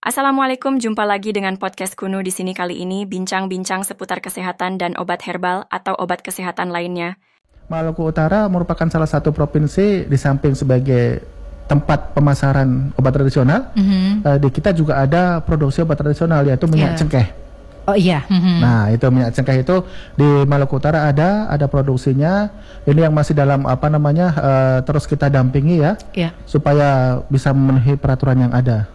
Assalamualaikum, jumpa lagi dengan podcast Kuno di sini kali ini bincang-bincang seputar kesehatan dan obat herbal atau obat kesehatan lainnya. Maluku Utara merupakan salah satu provinsi di samping sebagai tempat pemasaran obat tradisional. Di kita juga ada produksi obat tradisional yaitu minyak cengkeh. Oh iya. Nah itu minyak cengkeh itu di Maluku Utara ada produksinya. Ini yang masih dalam terus kita dampingi ya, supaya bisa memenuhi peraturan yang ada.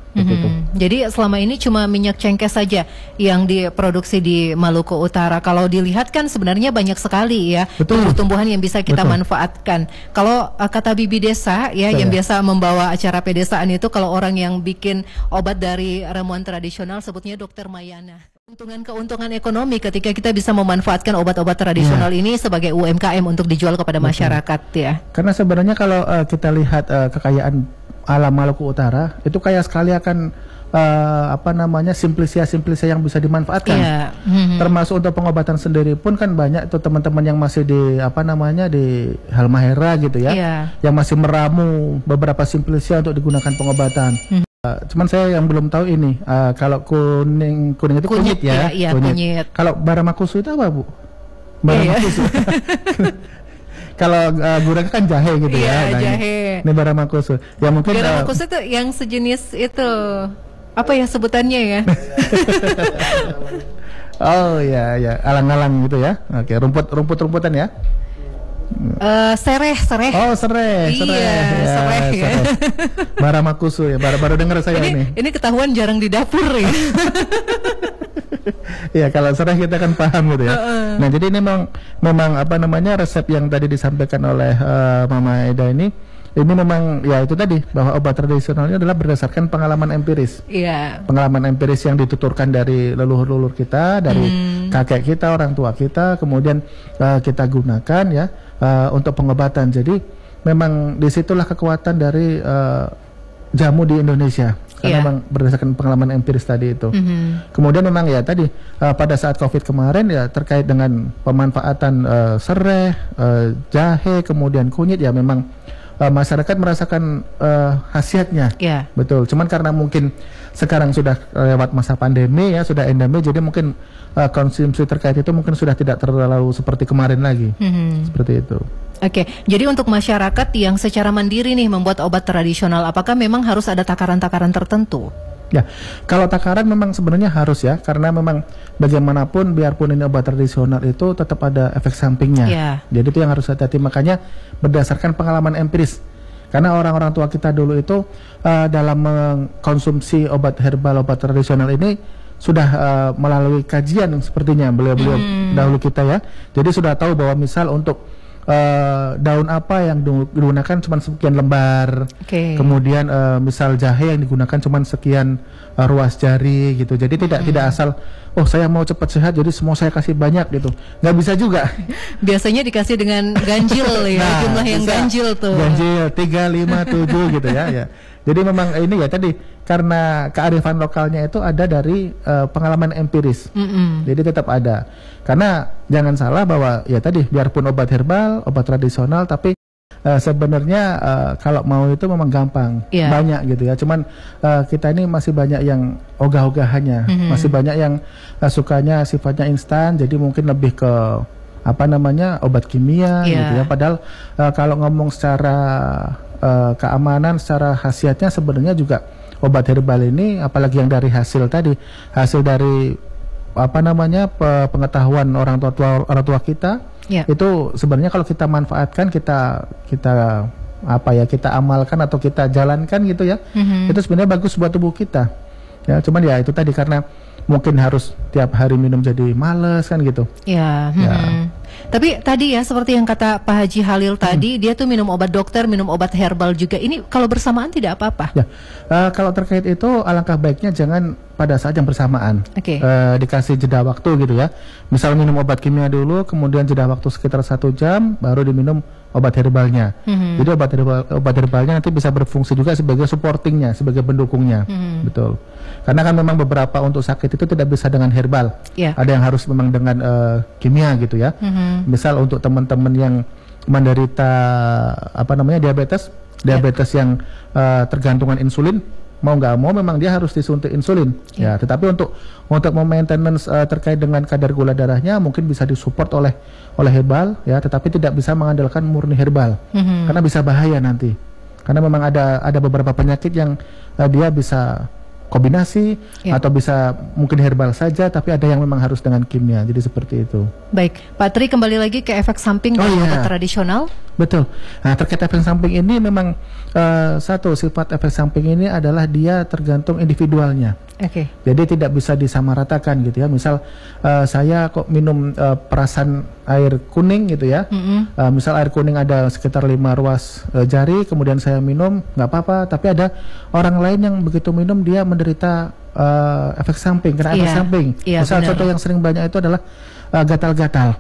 Jadi selama ini cuma minyak cengkeh saja yang diproduksi di Maluku Utara. Kalau dilihat kan sebenarnya banyak sekali ya tumbuh-tumbuhan yang bisa kita manfaatkan. Kalau kata Bibi Desa ya yang biasa membawa acara pedesaan itu, kalau orang yang bikin obat dari ramuan tradisional sebutnya Dokter Mayana. Keuntungan ekonomi ketika kita bisa memanfaatkan obat-obat tradisional ini sebagai UMKM untuk dijual kepada masyarakat ya. Karena sebenarnya kalau kita lihat kekayaan alam Maluku Utara itu kaya sekali akan simplisia yang bisa dimanfaatkan. Termasuk untuk pengobatan sendiri pun kan banyak tuh teman-teman yang masih di di Halmahera gitu ya, yang masih meramu beberapa simplisia untuk digunakan pengobatan. Cuman saya yang belum tahu ini kalau kuning itu kunyit ya, kunyit. Kalau baramakusu itu apa, Bu? Baramakusu. Kalau guraka kan jahe gitu ya. Jahe. Ini baramakusu. Ya mungkin baramakusu itu yang sejenis itu apa ya sebutannya ya? Oh ya, alang-alang gitu ya. Oke, rumput-rumputan ya. Sereh. Oh, sereh. Ya. Baramakusu ya. Baru dengar saya ini. Ini ketahuan jarang di dapur ya. Ya kalau sereh kita kan paham gitu ya. Nah jadi ini memang resep yang tadi disampaikan oleh Mama Eda ini memang ya itu tadi, bahwa obat tradisionalnya adalah berdasarkan pengalaman empiris. Pengalaman empiris yang dituturkan dari leluhur-leluhur kita, dari kakek kita, orang tua kita, kemudian kita gunakan ya untuk pengobatan. Jadi memang disitulah kekuatan dari jamu di Indonesia. Karena memang berdasarkan pengalaman empiris tadi itu. Kemudian memang ya tadi pada saat COVID kemarin ya terkait dengan pemanfaatan sereh, jahe, kemudian kunyit ya memang masyarakat merasakan khasiatnya. Betul. Cuman karena mungkin sekarang sudah lewat masa pandemi ya, sudah endemi, jadi mungkin konsumsi terkait itu mungkin sudah tidak terlalu seperti kemarin lagi. Seperti itu. Oke, jadi untuk masyarakat yang secara mandiri nih membuat obat tradisional, apakah memang harus ada takaran-takaran tertentu? Ya, kalau takaran memang sebenarnya harus ya, karena memang bagaimanapun biarpun ini obat tradisional itu tetap ada efek sampingnya. Jadi itu yang harus hati-hati, makanya berdasarkan pengalaman empiris. Karena orang-orang tua kita dulu itu dalam mengkonsumsi obat herbal, obat tradisional ini sudah melalui kajian sepertinya beliau-beliau dahulu kita ya. Jadi sudah tahu bahwa misal untuk daun apa yang digunakan cuma sekian lembar, kemudian misal jahe yang digunakan cuma sekian ruas jari gitu. Jadi tidak asal saya mau cepat sehat jadi semua saya kasih banyak gitu, nggak bisa juga. Biasanya dikasih dengan ganjil ya, jumlah yang ganjil tuh. Ganjil 3, 5, 7 gitu ya. Jadi memang ini ya tadi karena kearifan lokalnya itu ada dari pengalaman empiris. Jadi tetap ada. Karena jangan salah bahwa ya tadi biarpun obat herbal, obat tradisional, tapi sebenarnya kalau mau itu memang gampang, banyak gitu ya. Cuman kita ini masih banyak yang ogah-ogahannya, masih banyak yang sukanya sifatnya instan. Jadi mungkin lebih ke obat kimia gitu ya. Padahal kalau ngomong secara keamanan, secara khasiatnya sebenarnya juga obat herbal ini, apalagi yang dari hasil dari pengetahuan orang tua kita, itu sebenarnya kalau kita manfaatkan, kita amalkan atau kita jalankan gitu ya, itu sebenarnya bagus buat tubuh kita ya. Cuman ya itu tadi karena mungkin harus tiap hari minum jadi males kan gitu. Tapi tadi ya seperti yang kata Pak Haji Halil tadi, dia tuh minum obat dokter, minum obat herbal juga. Ini kalau bersamaan tidak apa-apa? Ya, kalau terkait itu alangkah baiknya jangan pada saat yang bersamaan. Dikasih jeda waktu gitu ya. Misal minum obat kimia dulu, kemudian jeda waktu sekitar 1 jam, baru diminum obat herbalnya. Jadi obat herbalnya nanti bisa berfungsi juga sebagai supportingnya, sebagai pendukungnya. Betul. Karena kan memang beberapa untuk sakit itu tidak bisa dengan herbal. Ada yang harus memang dengan kimia gitu ya. Misal untuk teman-teman yang menderita diabetes yang tergantungan insulin, mau nggak mau memang dia harus disuntik insulin. Ya, tetapi untuk maintenance terkait dengan kadar gula darahnya mungkin bisa disupport oleh herbal, ya, tetapi tidak bisa mengandalkan murni herbal, karena bisa bahaya nanti. Karena memang ada beberapa penyakit yang dia bisa kombinasi atau bisa mungkin herbal saja, tapi ada yang memang harus dengan kimia. Jadi seperti itu. Baik, Pak Tri, kembali lagi ke efek samping dari obat tradisional. Betul. Nah, terkait efek samping ini memang satu sifat efek samping ini adalah dia tergantung individualnya. Jadi tidak bisa disamaratakan gitu ya. Misal saya kok minum perasan air kuning gitu ya. Misal air kuning ada sekitar 5 ruas jari, kemudian saya minum nggak apa-apa. Tapi ada orang lain yang begitu minum dia menderita efek samping, kena efek samping. Misal contoh yang sering banyak itu adalah gatal-gatal.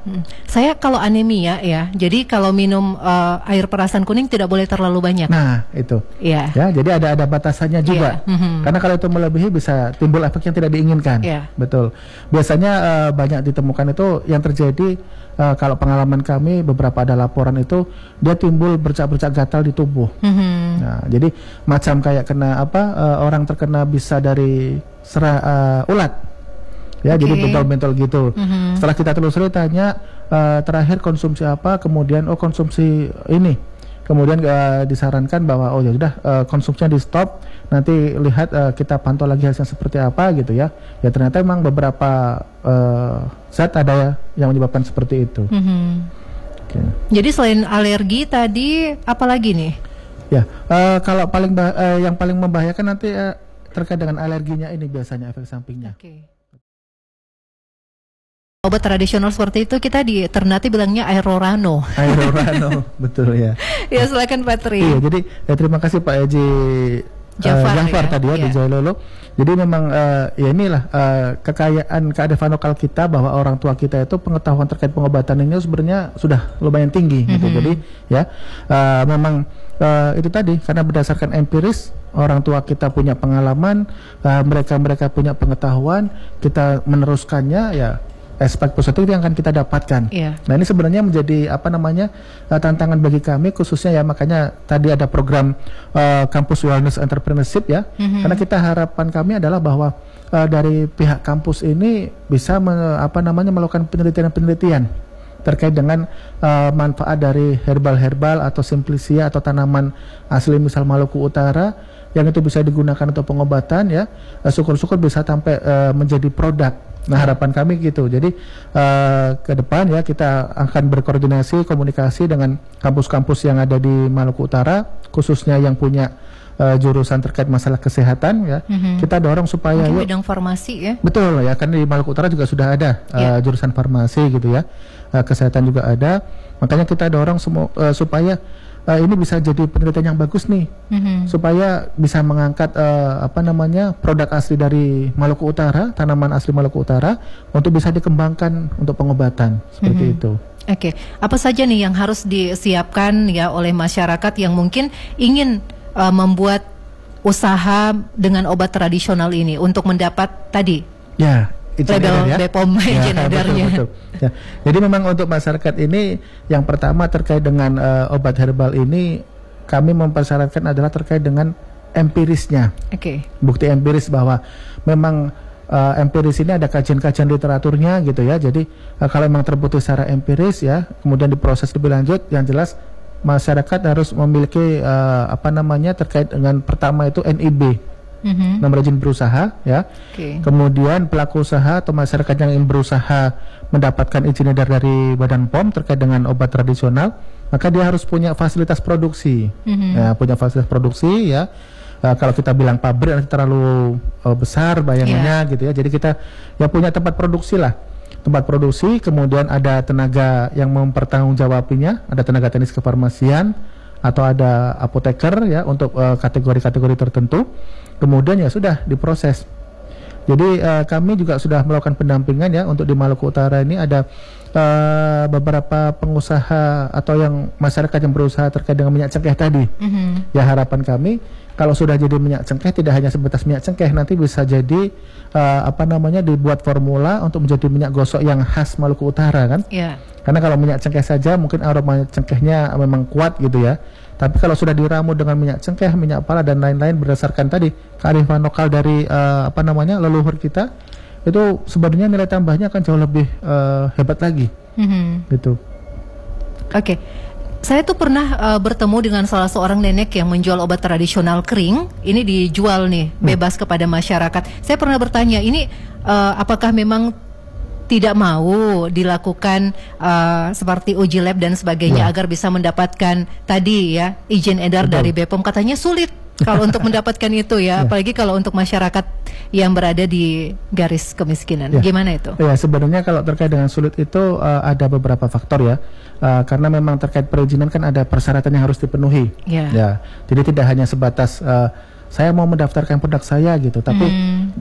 Saya kalau anemia ya, jadi kalau minum air perasan kuning tidak boleh terlalu banyak. Nah itu, ya, jadi ada batasannya juga. Karena kalau itu melebihi bisa timbul efek yang tidak diinginkan. Betul. Biasanya banyak ditemukan itu yang terjadi. Kalau pengalaman kami beberapa ada laporan itu dia timbul bercak-bercak gatal di tubuh. Nah, jadi macam kayak kena orang terkena bisa dari ulat. Ya, jadi bentol-bentol gitu. Setelah kita telusuri tanya terakhir konsumsi apa, kemudian konsumsi ini. Kemudian disarankan bahwa ya sudah konsumsinya di stop, nanti lihat kita pantau lagi hasilnya seperti apa gitu ya. Ya ternyata memang beberapa zat ada ya yang menyebabkan seperti itu. Jadi selain alergi tadi apa lagi nih? Ya, kalau yang paling membahayakan nanti terkait dengan alerginya ini biasanya efek sampingnya. Obat tradisional seperti itu kita di Ternate bilangnya Aerorano. Aerorano, betul ya. Ya silakan Pak Tri. Iya, jadi terima kasih Pak Eji Jafar tadi ya di Jailolo. Jadi memang ya inilah kekayaan kearifan lokal kita, bahwa orang tua kita itu pengetahuan terkait pengobatan ini sebenarnya sudah lumayan tinggi gitu. Jadi ya memang itu tadi karena berdasarkan empiris, orang tua kita punya pengalaman, mereka punya pengetahuan, kita meneruskannya, ya aspek positif yang akan kita dapatkan. Nah ini sebenarnya menjadi tantangan bagi kami khususnya ya, makanya tadi ada program Kampus Wellness Entrepreneurship ya. Karena kita harapan kami adalah bahwa dari pihak kampus ini bisa melakukan penelitian terkait dengan manfaat dari herbal atau simplicia atau tanaman asli misal Maluku Utara yang itu bisa digunakan untuk pengobatan ya. Syukur-syukur bisa sampai menjadi produk. Nah harapan kami gitu. Jadi ke depan ya kita akan berkoordinasi komunikasi dengan kampus-kampus yang ada di Maluku Utara, khususnya yang punya jurusan terkait masalah kesehatan ya. Kita dorong supaya bidang farmasi ya. Betul ya, kan di Maluku Utara juga sudah ada jurusan farmasi gitu ya. Kesehatan juga ada. Makanya kita dorong supaya ini bisa jadi penelitian yang bagus nih, supaya bisa mengangkat produk asli dari Maluku Utara, tanaman asli Maluku Utara untuk bisa dikembangkan untuk pengobatan seperti itu. Apa saja nih yang harus disiapkan ya oleh masyarakat yang mungkin ingin membuat usaha dengan obat tradisional ini untuk mendapat tadi? Ya. Label BPOM izin edarnya. Betul. Ya. Jadi memang untuk masyarakat ini yang pertama terkait dengan obat herbal ini kami mempersyaratkan adalah terkait dengan empirisnya. Bukti empiris bahwa memang empiris ini ada kajian-kajian literaturnya gitu ya. Jadi kalau memang terbukti secara empiris ya, kemudian diproses lebih lanjut, yang jelas masyarakat harus memiliki terkait dengan pertama itu NIB. Nomor izin berusaha ya. Kemudian pelaku usaha atau masyarakat yang ingin berusaha mendapatkan izin edar dari Badan POM terkait dengan obat tradisional, maka dia harus punya fasilitas produksi. Ya, punya fasilitas produksi ya. Kalau kita bilang pabrik nanti terlalu besar bayangannya gitu ya. Jadi kita ya punya tempat produksi lah. Tempat produksi, kemudian ada tenaga yang mempertanggungjawabinya, ada tenaga teknis kefarmasian atau ada apoteker ya untuk kategori-kategori tertentu. Kemudian ya sudah diproses. Jadi kami juga sudah melakukan pendampingan ya untuk di Maluku Utara ini ada beberapa pengusaha atau yang masyarakat yang berusaha terkait dengan minyak cengkeh tadi. Ya harapan kami kalau sudah jadi minyak cengkeh tidak hanya sebatas minyak cengkeh, nanti bisa jadi dibuat formula untuk menjadi minyak gosok yang khas Maluku Utara kan. Karena kalau minyak cengkeh saja mungkin aroma cengkehnya memang kuat gitu ya. Tapi kalau sudah diramu dengan minyak cengkeh, minyak pala dan lain-lain berdasarkan tadi kearifan lokal dari leluhur kita, itu sebenarnya nilai tambahnya akan jauh lebih hebat lagi. Gitu. Oke. Saya tuh pernah bertemu dengan salah seorang nenek yang menjual obat tradisional kering. Ini dijual nih bebas kepada masyarakat. Saya pernah bertanya, ini apakah memang tidak mau dilakukan seperti uji lab dan sebagainya agar bisa mendapatkan tadi ya izin edar dari BPOM? Katanya sulit kalau untuk mendapatkan itu ya, apalagi kalau untuk masyarakat yang berada di garis kemiskinan. Gimana itu? Ya, sebenarnya kalau terkait dengan sulit itu ada beberapa faktor ya. Karena memang terkait perizinan kan ada persyaratan yang harus dipenuhi. Ya, jadi tidak hanya sebatas saya mau mendaftarkan produk saya gitu, tapi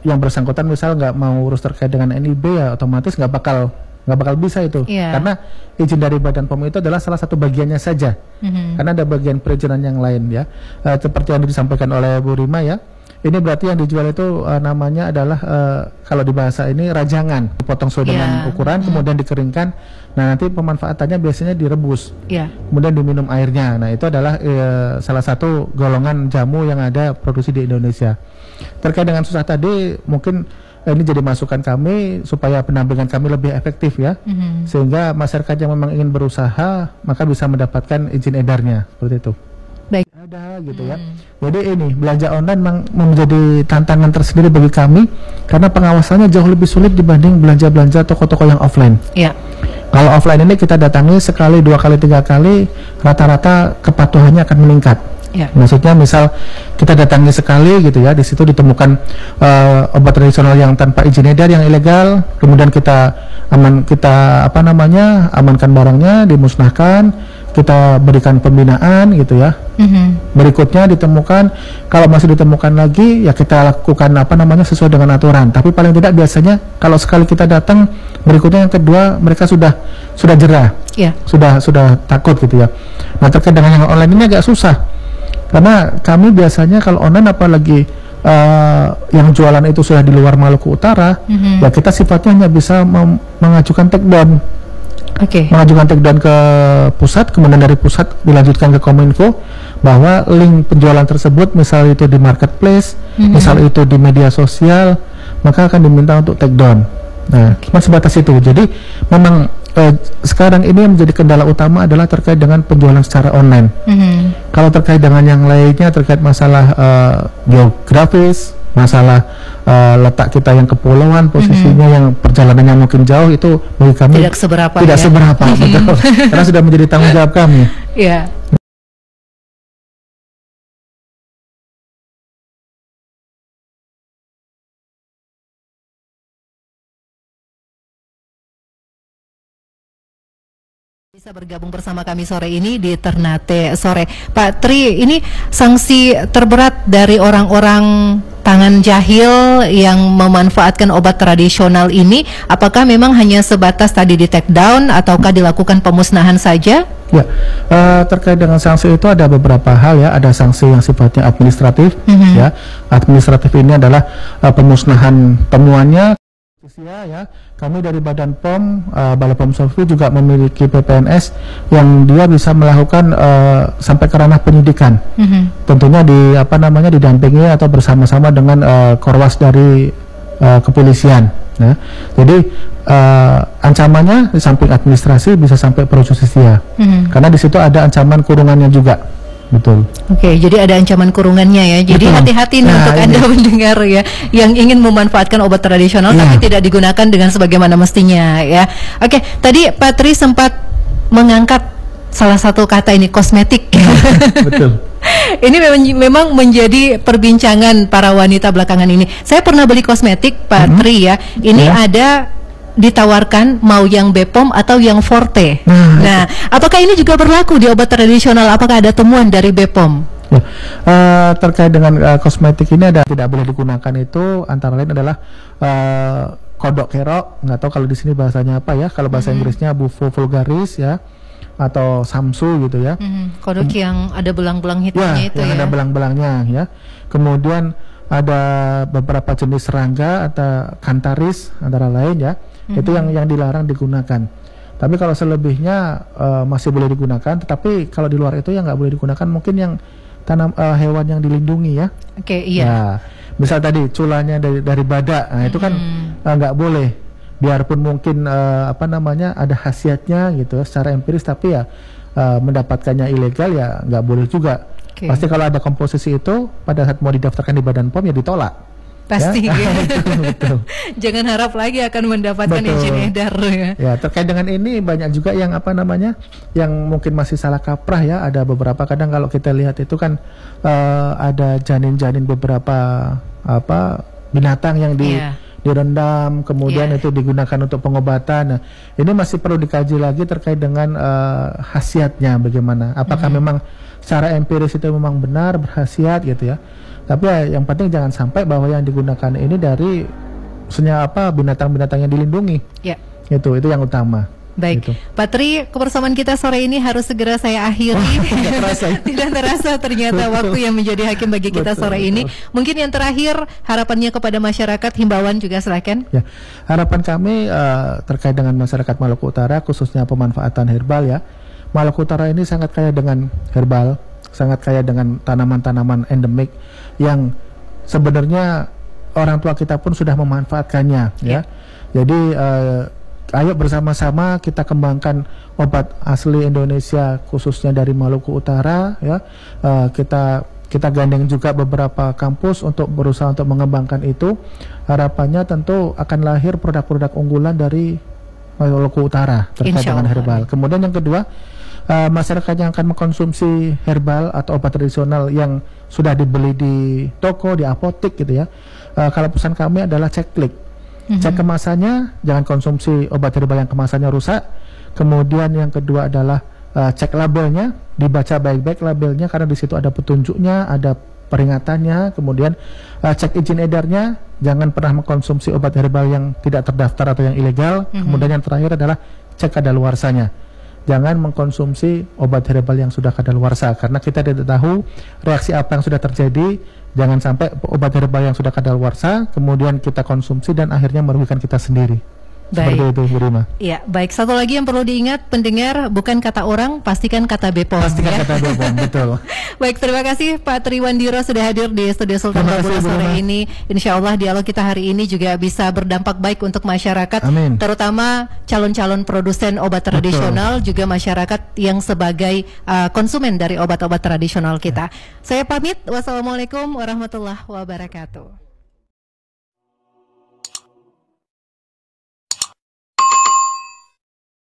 yang bersangkutan misal nggak mau urus terkait dengan NIB ya otomatis nggak bakal bisa itu. Karena izin dari Badan POM itu adalah salah satu bagiannya saja. Karena ada bagian perizinan yang lain ya. Seperti yang disampaikan oleh Bu Rima ya. Ini berarti yang dijual itu namanya adalah kalau di bahasa ini rajangan, dipotong sesuai dengan ukuran, kemudian dikeringkan. Nah, nanti pemanfaatannya biasanya direbus, kemudian diminum airnya. Nah, itu adalah salah satu golongan jamu yang ada produksi di Indonesia. Terkait dengan susah tadi, mungkin ini jadi masukan kami supaya pendampingan kami lebih efektif ya, sehingga masyarakat yang memang ingin berusaha maka bisa mendapatkan izin edarnya seperti itu. Baik. Ada gitu ya. Jadi ini belanja online memang menjadi tantangan tersendiri bagi kami karena pengawasannya jauh lebih sulit dibanding belanja-belanja toko-toko yang offline. Kalau offline ini kita datangi sekali, 2 kali, 3 kali, rata-rata kepatuhannya akan meningkat. Maksudnya misal kita datangi sekali gitu ya, di situ ditemukan obat tradisional yang tanpa izin edar yang ilegal, kemudian kita amankan barangnya, dimusnahkan, kita berikan pembinaan gitu ya. Berikutnya ditemukan, kalau masih ditemukan lagi ya kita lakukan sesuai dengan aturan. Tapi paling tidak biasanya kalau sekali kita datang, berikutnya yang kedua mereka sudah jerah, sudah takut gitu ya. Nah, terkait dengan yang online ini agak susah karena kami biasanya kalau online apalagi yang jualan itu sudah di luar Maluku Utara, ya kita sifatnya hanya bisa mengajukan take down. Mengajukan take down ke pusat, kemudian dari pusat dilanjutkan ke Kominfo bahwa link penjualan tersebut misal itu di marketplace, misal itu di media sosial, maka akan diminta untuk take down. Nah, cuma sebatas itu. Jadi memang sekarang ini yang menjadi kendala utama adalah terkait dengan penjualan secara online. Kalau terkait dengan yang lainnya, terkait masalah geografis, masalah letak kita yang kepulauan, posisinya yang perjalanannya mungkin jauh, itu bagi kami tidak seberapa betul. Karena sudah menjadi tanggung jawab kami. Bisa bergabung bersama kami sore ini di Ternate Sore. Pak Tri, ini sanksi terberat dari orang-orang tangan jahil yang memanfaatkan obat tradisional ini, apakah memang hanya sebatas tadi di take down ataukah dilakukan pemusnahan saja? Ya, terkait dengan sanksi itu ada beberapa hal ya. Ada sanksi yang sifatnya administratif, ya. Administratif ini adalah pemusnahan temuannya. Ya, kami dari Badan POM, Balai POM Sofri juga memiliki PPNS yang dia bisa melakukan sampai ke ranah penyidikan. Tentunya didampingi atau bersama-sama dengan korwas dari kepolisian. Nah, jadi ancamannya di samping administrasi bisa sampai pro justisia. Karena di situ ada ancaman kurungannya juga. Betul. Jadi ada ancaman kurungannya ya. Jadi hati-hati nih untuk Anda mendengar ya yang ingin memanfaatkan obat tradisional tapi tidak digunakan dengan sebagaimana mestinya ya. Tadi Pak Tri sempat mengangkat salah satu kata ini, kosmetik. Betul. Ini memang menjadi perbincangan para wanita belakangan ini. Saya pernah beli kosmetik Pak Tri ya. Ini ada ditawarkan mau yang BPOM atau yang Forte. Nah, apakah ini juga berlaku di obat tradisional? Apakah ada temuan dari BPOM? Terkait dengan kosmetik ini ada tidak boleh digunakan itu antara lain adalah kodok kerok, nggak tahu kalau di sini bahasanya apa ya. Kalau bahasa Inggrisnya bufo vulgaris ya. atau Samsu gitu ya. Kodok yang ada belang-belang hitamnya itu yang ya. ada belang-belangnya ya. Kemudian ada beberapa jenis serangga atau kantaris antara lain ya. Itu yang dilarang digunakan. Tapi kalau selebihnya masih boleh digunakan. Tetapi kalau di luar itu yang nggak boleh digunakan mungkin yang hewan yang dilindungi ya. Oke, iya. Nah, misal tadi culanya dari badak, nah itu kan nggak boleh. Biarpun mungkin ada khasiatnya gitu secara empiris, tapi ya mendapatkannya ilegal ya nggak boleh juga. Pasti kalau ada komposisi itu pada saat mau didaftarkan di Badan POM ya ditolak. Pasti ya. Betul. Jangan harap lagi akan mendapatkan izin edar ya. Ya, terkait dengan ini banyak juga yang yang mungkin masih salah kaprah ya. Ada beberapa kadang kalau kita lihat itu kan ada janin-janin beberapa binatang yang direndam kemudian itu digunakan untuk pengobatan. Nah, ini masih perlu dikaji lagi terkait dengan khasiatnya bagaimana. Apakah memang secara empiris itu memang benar berkhasiat gitu ya. Tapi yang penting jangan sampai bahwa yang digunakan ini dari binatang-binatang yang dilindungi. Ya. Itu yang utama. Baik, gitu. Pak Tri, kebersamaan kita sore ini harus segera saya akhiri. Tidak terasa ternyata waktu yang menjadi hakim bagi kita sore ini. Mungkin yang terakhir harapannya kepada masyarakat, himbauan juga silakan. Ya, harapan kami terkait dengan masyarakat Maluku Utara khususnya pemanfaatan herbal ya. Maluku Utara ini sangat kaya dengan herbal, sangat kaya dengan tanaman-tanaman endemik yang sebenarnya orang tua kita pun sudah memanfaatkannya ya. Jadi ayo bersama-sama kita kembangkan obat asli Indonesia khususnya dari Maluku Utara ya. Kita gandeng juga beberapa kampus untuk berusaha untuk mengembangkan itu. Harapannya tentu akan lahir produk-produk unggulan dari Maluku Utara terkait dengan herbal. Kemudian yang kedua, masyarakat yang akan mengkonsumsi herbal atau obat tradisional yang sudah dibeli di toko, di apotek gitu ya. Kalau pesan kami adalah cek klik. Cek kemasannya, jangan konsumsi obat herbal yang kemasannya rusak. Kemudian yang kedua adalah cek labelnya, dibaca baik-baik labelnya karena di situ ada petunjuknya, ada peringatannya. Kemudian cek izin edarnya, jangan pernah mengkonsumsi obat herbal yang tidak terdaftar atau yang ilegal. Kemudian yang terakhir adalah cek kadaluarsanya. Jangan mengkonsumsi obat herbal yang sudah kadaluarsa karena kita tidak tahu reaksi apa yang sudah terjadi. Jangan sampai obat herbal yang sudah kadaluarsa kemudian kita konsumsi dan akhirnya merugikan kita sendiri. Baik. Seperti itu, Bu Rima. Ya, baik. Satu lagi yang perlu diingat pendengar, bukan kata orang, pastikan kata BPOM. Pastikan kata BPOM, betul. Baik, terima kasih Pak Triwandiro sudah hadir di Studio Sultan Babula sore ini. Insya Allah dialog kita hari ini juga bisa berdampak baik untuk masyarakat, Amin. Terutama calon-calon produsen obat tradisional, juga masyarakat yang sebagai konsumen dari obat-obat tradisional kita. Saya pamit. Wassalamualaikum warahmatullahi wabarakatuh.